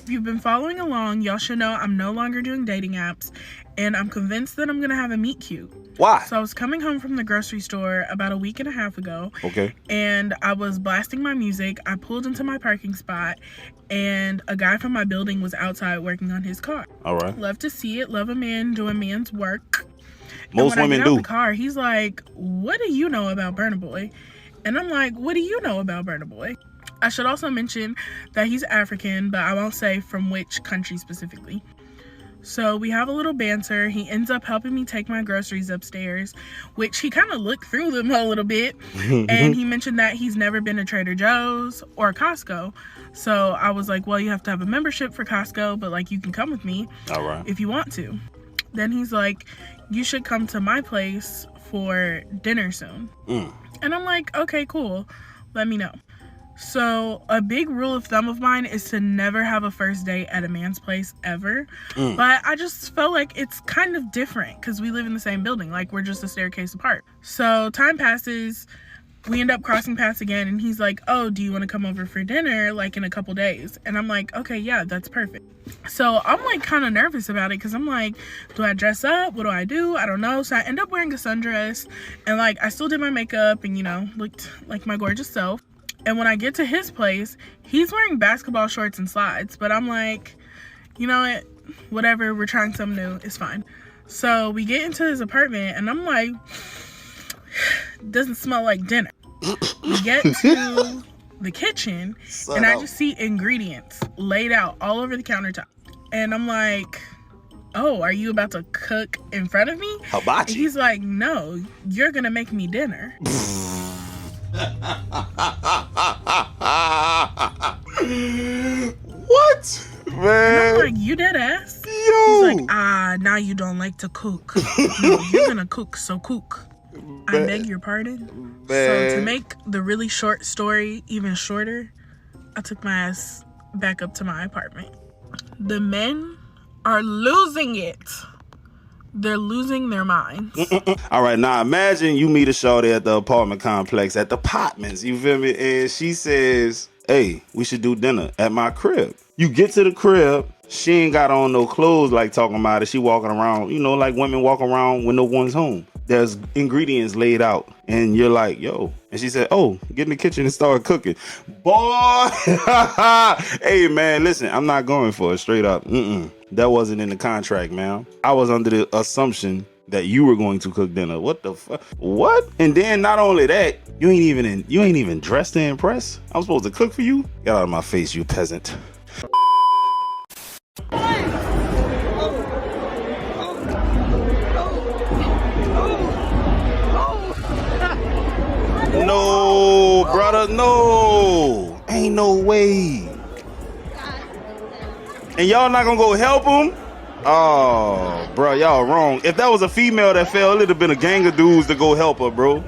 If you've been following along, y'all should know I'm no longer doing dating apps, and I'm convinced that I'm gonna have a meet cute. Why? So I was coming home from the grocery store about a week and a half ago. Okay. And I was blasting my music. I pulled into my parking spot, and a guy from my building was outside working on his car. All right. Love to see it. Love a man doing man's work. Most women do. In the car, he's like, "What do you know about Burna Boy?" And I'm like, "What do you know about Burna Boy?" I should also mention that he's African, but I won't say from which country specifically. So we have a little banter. He ends up helping me take my groceries upstairs, which he kind of looked through them a little bit. And he mentioned that he's never been to Trader Joe's or Costco. So I was like, well, you have to have a membership for Costco, but like you can come with me if you want to. Then he's like, you should come to my place for dinner soon. And I'm like, okay, cool. Let me know. So a big rule of thumb of mine is to never have a first date at a man's place ever. But I just felt like it's kind of different because we live in the same building. Like, we're just a staircase apart. So time passes. We end up crossing paths again, and he's like, oh, do you want to come over for dinner like in a couple days? And I'm like, okay, yeah, that's perfect. So I'm like kind of nervous about it because I'm like, do I dress up? What do I do? I don't know. So I end up wearing a sundress, and like I still did my makeup and, you know, looked like my gorgeous self. And when I get to his place, he's wearing basketball shorts and slides. But I'm like, you know what? Whatever, we're trying something new. It's fine. So we get into his apartment, and I'm like, doesn't smell like dinner. We get to the kitchen, and I just see ingredients laid out all over the countertop. And I'm like, oh, are you about to cook in front of me? Hibachi. And he's like, no, you're going to make me dinner. What? Man. And I'm like, you dead ass? Yo. He's like, now you don't like to cook. No, you're gonna cook, so cook. I beg your pardon. Man. So to make the really short story even shorter, I took my ass back up to my apartment. The men are losing it. They're losing their minds. All right, now imagine you meet a shorty at the apartment complex at the Potmans, you feel me? And she says, hey, we should do dinner at my crib. You get to the crib, she ain't got on no clothes like talking about it. She walking around, you know, like women walk around when no one's home. There's ingredients laid out, and you're like, yo. And she said, oh, get in the kitchen and start cooking. Boy, hey, man, listen, I'm not going for it straight up. That wasn't in the contract, man. I was under the assumption that you were going to cook dinner. What the fuck? What? And then not only that, you ain't even dressed to impress. I'm supposed to cook for you? Get out of my face, you peasant. No, brother, no. Ain't no way. And y'all not gonna go help him? Oh, bro, y'all wrong. If that was a female that fell, it'd have been a gang of dudes to go help her, bro.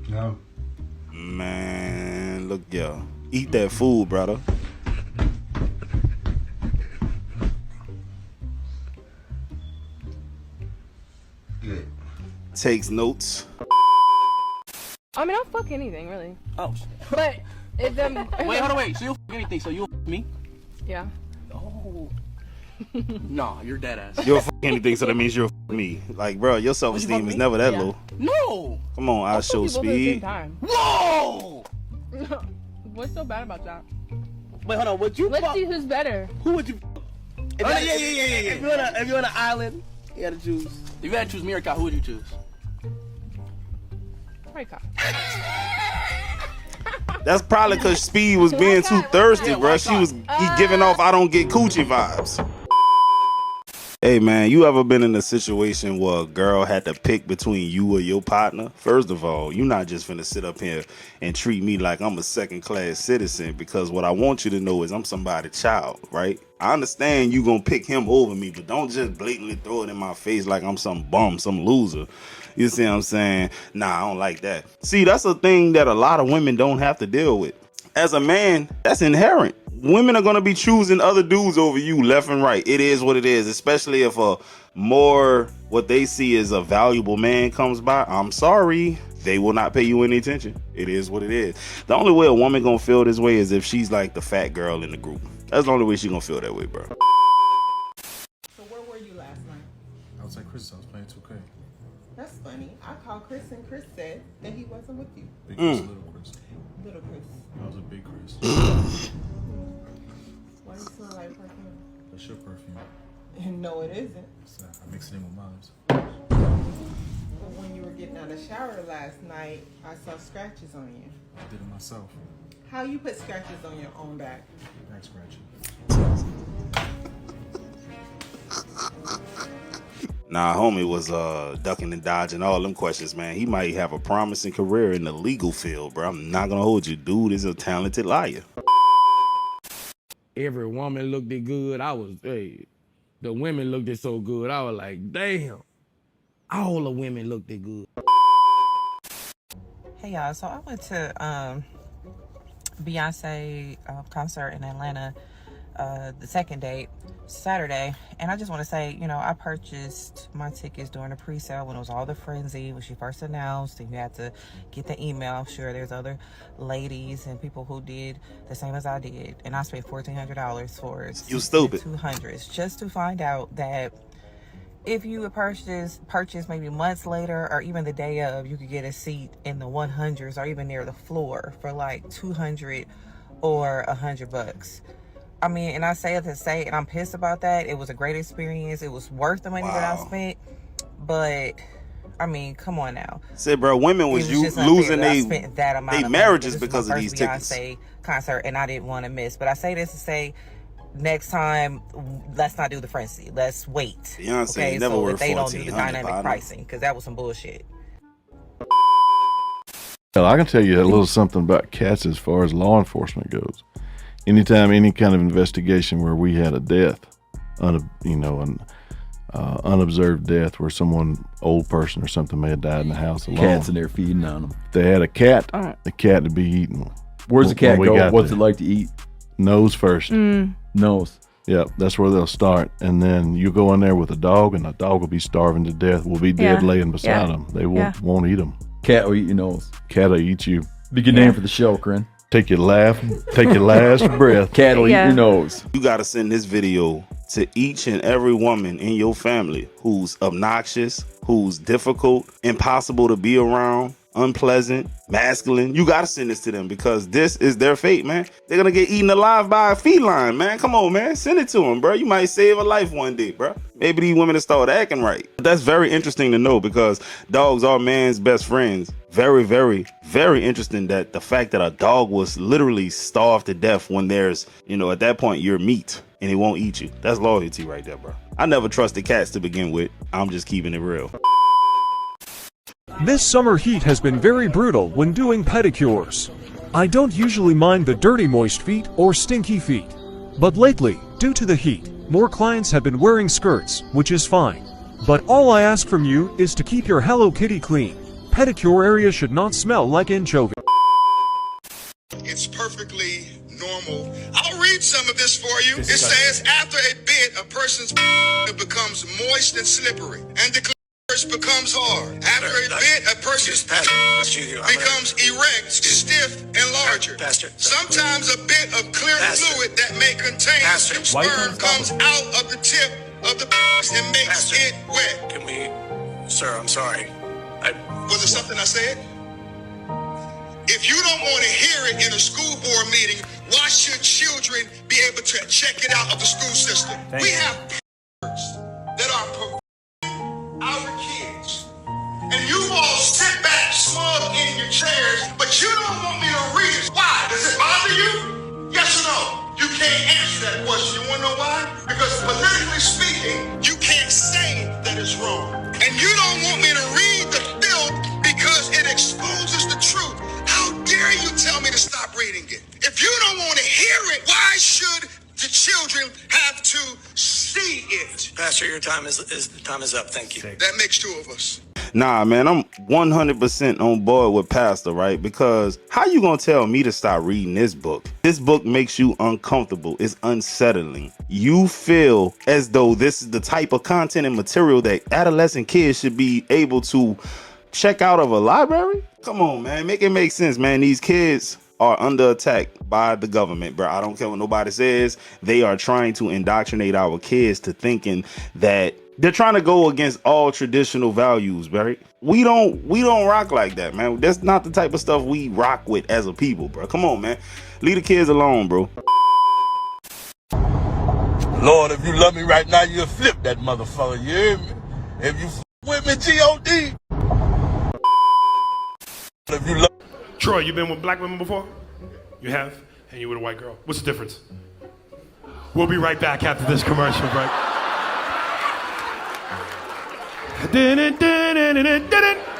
No. Man, look, y'all. Eat that food, brother. Good. Takes notes. I mean, I'll fuck anything, really. Oh. But if them... Wait, hold on, wait. So you'll fuck anything, so you'll fuck me? Yeah. Oh. Nah, you're dead ass. You'll fuck anything, so that means you'll fuck me. Like, bro, your self-esteem is never that low. No! Come on, I'll show speed. Whoa! What's so bad about that? Wait, hold on. Would you Let's fuck? see who's better. Who would you? Yeah. If you're on an island, you gotta choose. If you had to choose me or Kyle, who would you choose? Probably Kyle. That's probably because Speed was being too thirsty, bro. He giving off I don't get coochie vibes. Hey, man, you ever been in a situation where a girl had to pick between you or your partner? First of all, you're not just finna sit up here and treat me like I'm a second-class citizen, because what I want you to know is I'm somebody's child, right? I understand you gonna pick him over me, but don't just blatantly throw it in my face like I'm some bum, some loser. You see what I'm saying? Nah, I don't like that. See, that's a thing that a lot of women don't have to deal with. As a man, that's inherent. Women are going to be choosing other dudes over you left and right. It is what it is, especially if a more what they see as a valuable man comes by. I'm sorry. they will not pay you any attention. It is what it is. The only way a woman gonna feel this way is if she's like the fat girl in the group. That's the only way she gonna feel that way, bro. So where were you last night? I was at Chris' house playing 2K. That's funny. I called Chris and Chris said that he wasn't with you. Big Chris, little Chris. Little Chris. I was a big Chris. Why do you smell like perfume? That's your perfume. No, it isn't. I mixed it in with mine. But when you were getting out of the shower last night, I saw scratches on you. I did it myself. How you put scratches on your own back? Back scratching. Nah, homie was ducking and dodging all them questions, man. He might have a promising career in the legal field, bro. I'm not gonna hold you. Dude is a talented liar. Every woman looked it good. The women looked it so good. I was like, damn. All the women looked it good. Hey y'all, so I went to Beyonce concert in Atlanta the second date, Saturday, and I just want to say, you know, I purchased my tickets during the pre-sale when it was all the frenzy when she first announced, and you had to get the email. I'm sure there's other ladies and people who did the same as I did, and I spent $1,400 for it. You stupid. 200s just to find out that if you would purchase maybe months later or even the day of, you could get a seat in the 100s or even near the floor for like 200 or $100. I mean, and I say it to say, and I'm pissed about that. It was a great experience. It was worth the money that I spent. But I mean, come on now. Say, bro, women was you losing their marriages because of these tickets. Beyonce concert, and I didn't want to miss. But I say this to say, next time, let's not do the frenzy. Let's wait. Beyonce okay? Never worth they don't do the dynamic pricing, because that was some bullshit. Well, I can tell you a little something about cats as far as law enforcement goes. Anytime any kind of investigation where we had a death, an unobserved death where someone, old person or something may have died in the house alone. Cats in there feeding on them. If they had a cat, the cat would be eaten. Where's the cat go? What's it like to eat? Nose first. Nose. Yep, that's where they'll start. And then you go in there with a dog, and the dog will be starving to death, will be dead laying beside them. They won't eat them. Cat will eat your nose. Cat will eat you. Be a good name for the show, Corinne. Take your last breath. Cat will eat your nose. You got to send this video to each and every woman in your family who's obnoxious, who's difficult, impossible to be around, unpleasant, masculine. You got to send this to them because this is their fate, man. They're going to get eaten alive by a feline, man. Come on, man. Send it to them, bro. You might save a life one day, bro. Maybe these women will start acting right. That's very interesting to know because dogs are man's best friends. Very, very, very interesting that the fact that a dog was literally starved to death when there's, at that point, you're meat and it won't eat you. That's loyalty right there, bro. I never trusted cats to begin with. I'm just keeping it real. This summer heat has been very brutal when doing pedicures. I don't usually mind the dirty moist feet or stinky feet. But lately, due to the heat, more clients have been wearing skirts, which is fine. But all I ask from you is to keep your Hello Kitty clean. Pedicure area should not smell like anchovy. It's perfectly normal. I'll read some of this for you. It says, after a bit, a person's becomes moist and slippery, and the clitoris becomes hard. After a bit, a person's becomes erect, stiff, and larger. Sometimes a bit of clear fluid that may contain sperm comes out of the tip of the and makes it wet. Can we, sir, I'm sorry. Was it something I said? If you don't want to hear it in a school board meeting, why should children be able to check it out of the school system? We have that are perverting our kids. And you all sit back smug in your chairs, but you don't want me to read it. Why? Does it bother you? Yes or no? You can't answer that question. You want to know why? Because politically speaking, you can't say that it's wrong. And you don't want me to read the film because it exposes the truth. How dare you tell me to stop reading it? If you don't want to hear it, why should the children have to see it? Pastor, your time is up. Thank you. That makes two of us. Nah, man, I'm 100% on board with Pastor, right? Because how you gonna tell me to stop reading this book? This book makes you uncomfortable. It's unsettling. You feel as though this is the type of content and material that adolescent kids should be able to check out of a library? Come on, man. Make it make sense, man. These kids are under attack by the government, bro. I don't care what nobody says. They are trying to indoctrinate our kids to thinking that they're trying to go against all traditional values, right? We don't rock like that, man. That's not the type of stuff we rock with as a people, bro. Come on, man. Leave the kids alone, bro. Lord, if you love me right now, you'll flip that motherfucker, you hear me? If you with me, G.O.D. If you love Troy, you been with black women before? You have? And you with a white girl. What's the difference? We'll be right back after this commercial break.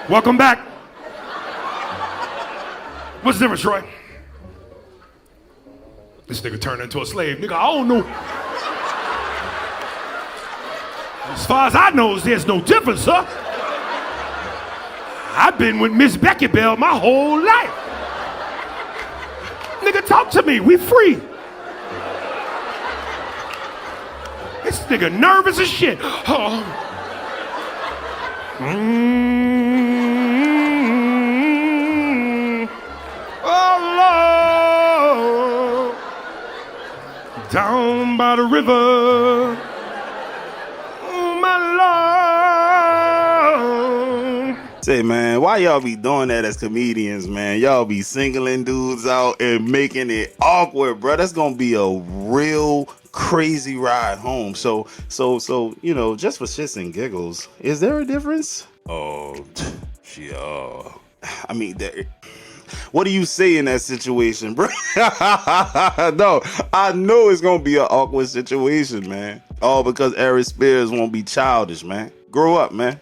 Welcome back. What's the difference, Troy? This nigga turned into a slave. Nigga, I don't know. As far as I know, there's no difference, sir. I've been with Miss Becky Bell my whole life. Nigga, talk to me. We free. This nigga nervous as shit. Oh. Oh, Lord. Down by the river. Oh, my Lord. Say, man, why y'all be doing that as comedians, man? Y'all be singling dudes out and making it awkward, bro. That's gonna be a real crazy ride home. So, you know, just for shits and giggles, is there a difference? Oh, yeah. I mean, what do you say in that situation, bro? No, I know it's gonna be an awkward situation, man. All because Eric Spears won't be childish, man. Grow up, man.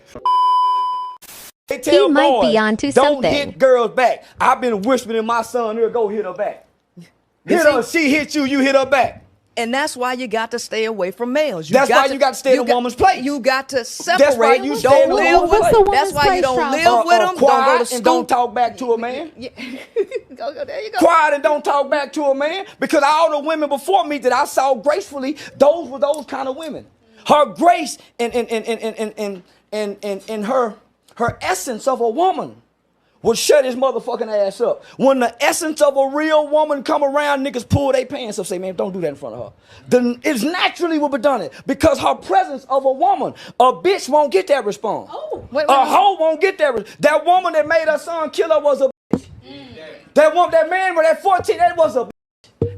They tell He might boys, be onto don't something. hit girls back. I've been whispering in my son here, go hit her back. Hit her, she hit you, you hit her back. And that's why you got to stay away from males. That's why you got to stay in a woman's place. You got to separate. That's why you stay in a woman's place. That's why you don't live with them. Quiet Don't go to school. and don't talk back to a man. There you go. Quiet and don't talk back to a man. Because all the women before me that I saw gracefully, those were those kind of women. Her grace and her essence of a woman would shut his motherfucking ass up. When the essence of a real woman come around, niggas pull their pants up, say, man, don't do that in front of her. Then it's naturally will be done it because her presence of a woman, a bitch won't get that response. Oh, A hoe won't get that. That woman that made her son kill her was a bitch. That man with that 14, that was a bitch.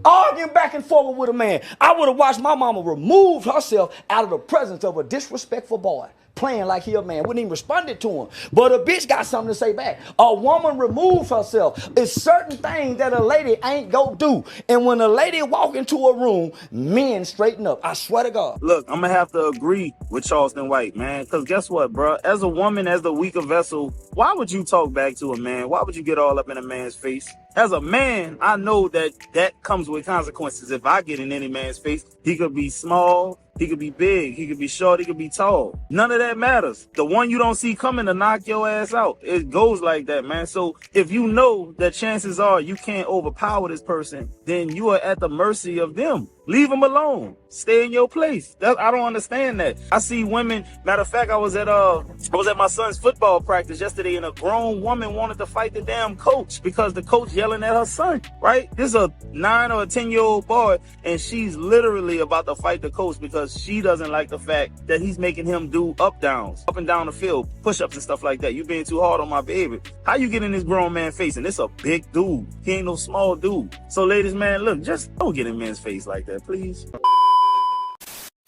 Arguing back and forth with a man. I would have watched my mama remove herself out of the presence of a disrespectful boy. Playing like he a man, wouldn't even responded to him. But a bitch got something to say back. A woman removes herself. It's certain things that a lady ain't go do. And when a lady walk into a room, men straighten up. I swear to God. Look, I'm gonna have to agree with Charleston White, man. Because guess what, bro? As a woman, as the weaker vessel, why would you talk back to a man? Why would you get all up in a man's face? As a man, I know that comes with consequences. If I get in any man's face, he could be small, he could be big, he could be short, he could be tall. None of that matters. The one you don't see coming to knock your ass out. It goes like that, man. So if you know that chances are you can't overpower this person, then you are at the mercy of them. Leave them alone. Stay in your place. I don't understand that. I see women. Matter of fact, I was at my son's football practice yesterday, and a grown woman wanted to fight the damn coach because the coach yelling at her son. Right? This is a 9 or a 10-year-old boy, and she's literally about to fight the coach because she doesn't like the fact that he's making him do up and down the field, push-ups and stuff like that. You being too hard on my baby. How you get in this grown man face? And it's a big dude. He ain't no small dude. So, ladies, man, look, just don't get in men's face like that, please.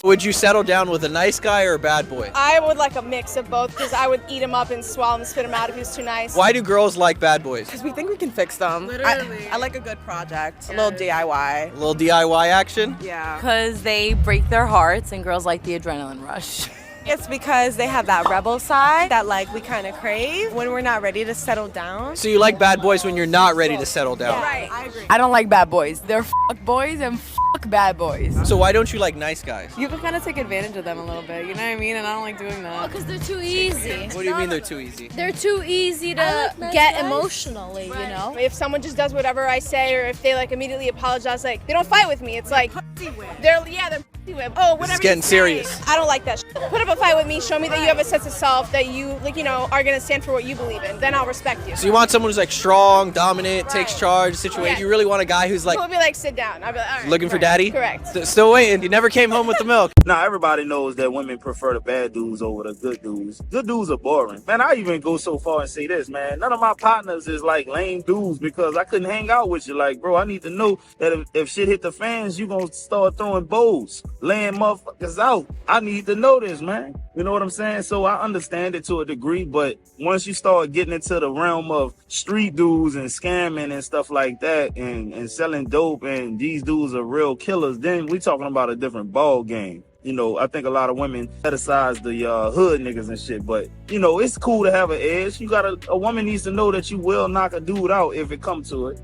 Would you settle down with a nice guy or a bad boy? I would like a mix of both because I would eat him up and swallow him and spit him out if he was too nice. Why do girls like bad boys? Because we think we can fix them. Literally. I like a good project, a little DIY. A little DIY action? Yeah. Because they break their hearts and girls like the adrenaline rush. It's because they have that rebel side that like we kind of crave when we're not ready to settle down. So you like bad boys when you're not ready to settle down? Yeah, right. I agree. I don't like bad boys. They're fuck boys and fuck bad boys. So why don't you like nice guys? You can kind of take advantage of them a little bit, you know what I mean? And I don't like doing that. Because they're too easy. What do you mean they're too easy? They're too easy to get emotionally, you know? If someone just does whatever I say or if they like immediately apologize, like they don't fight with me. It's like They're pussy whip. Oh, whatever. This is getting you say. serious. I don't like that. Put up a fight with me. Show me that you have a sense of self. That you are gonna stand for what you believe in. Then I'll respect you. So you want someone who's like strong, dominant, takes charge, situation. Yeah. You really want a guy who's like He'll be like, sit down. I'll be like, all right. looking for daddy? Correct. Still waiting. You never came home with the milk. Now, everybody knows that women prefer the bad dudes over the good dudes. Good dudes are boring. Man, I even go so far and say this, man. None of my partners is like lame dudes because I couldn't hang out with you. Like, bro, I need to know that if shit hit the fans, you gonna start throwing bows, laying motherfuckers out. I need to know this, man. You know what I'm saying? So I understand it to a degree, but once you start getting into the realm of street dudes and scamming and stuff like that and selling dope and these dudes are real killers, then we talking about a different ball game. You know, I think a lot of women criticize the hood niggas and shit, but you know, it's cool to have an edge. You gotta, a woman needs to know that you will knock a dude out if it comes to it.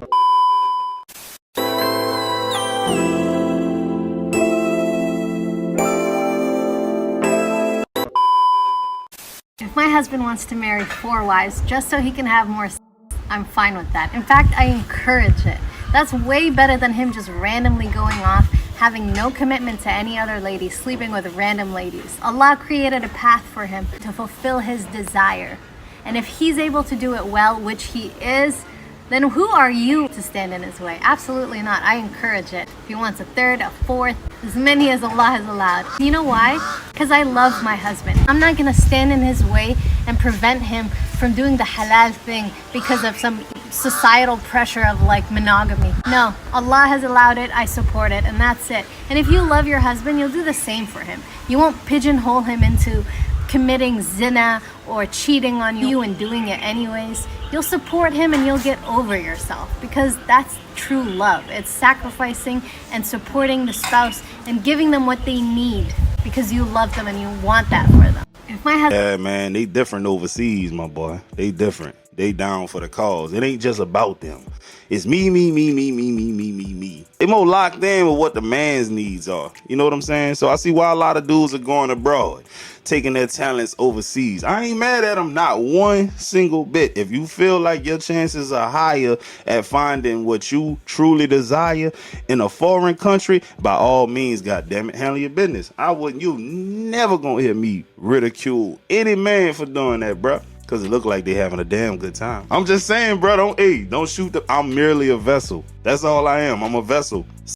If my husband wants to marry 4 wives just so he can have more sex, I'm fine with that. In fact, I encourage it. That's way better than him just randomly going off, having no commitment to any other lady, sleeping with random ladies. Allah created a path for him to fulfill his desire. And if he's able to do it well, which he is, then who are you to stand in his way? Absolutely not. I encourage it. If he wants a 3rd, a 4th, as many as Allah has allowed. You know why? Because I love my husband. I'm not going to stand in his way and prevent him from doing the halal thing because of some societal pressure of like monogamy. No, Allah has allowed it, I support it, and that's it. And if you love your husband, you'll do the same for him. You won't pigeonhole him into committing zina or cheating on you and doing it anyways. You'll support him and you'll get over yourself, because that's true love. It's sacrificing and supporting the spouse and giving them what they need because you love them and you want that for them. If my husband... Yeah, man, they different overseas, my boy. They different. They down for the cause. It ain't just about them. It's me. They more locked in with what the man's needs are. You know what I'm saying? So I see why a lot of dudes are going abroad, taking their talents overseas. I ain't mad at them, not one single bit. If you feel like your chances are higher at finding what you truly desire in a foreign country, by all means, goddammit, handle your business. You never gonna hear me ridicule any man for doing that, bro. Cause it look like they having a damn good time. I'm just saying, bro, don't shoot I'm merely a vessel. That's all I am. I'm a vessel.